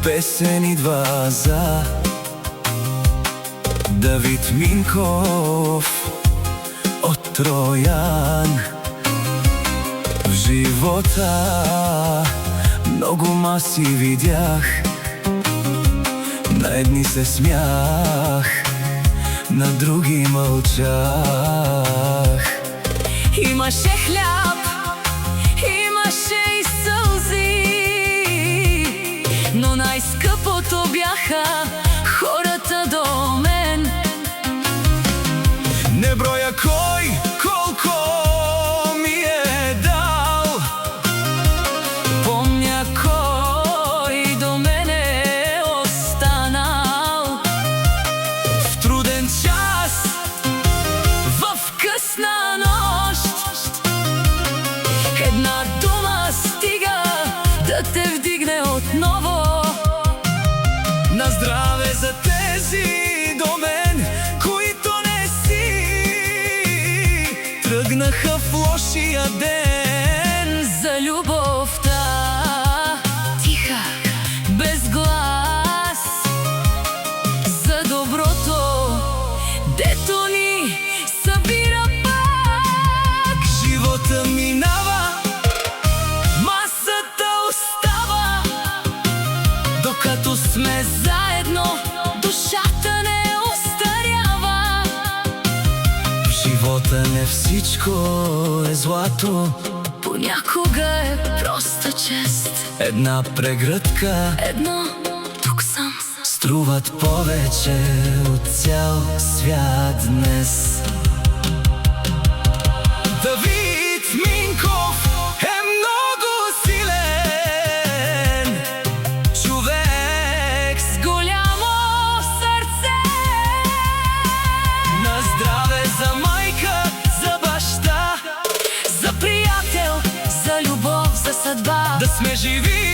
Песен идва за Давид Минков от Троян. В живота много маси видях, на едни се смях, на други мълчах. Имаше хляб, имаше и сълзи, но най-скъпото бяха хората до мен. Не броя кой колко ми е дал, помня кой до мен е останал. в труден час, В късна нощ една дума стига да те вдигне отново. на здраве за тези до мен, които не си тръгнаха в лошия ден. За любовта, тиха, без глас, за доброто, дето ни събира пак. Живота минава, масата остава, Докато сме заедно, душата не остарява. в живота не всичко е злато. Понякога е проста чест. Една прегръдка Едно, тук съм. струват повече от цял свят днес. Давид Минков е много силен човек, С голямо сърце, на здраве за майка, за баща, за приятел, за любов, за съдба. да сме живи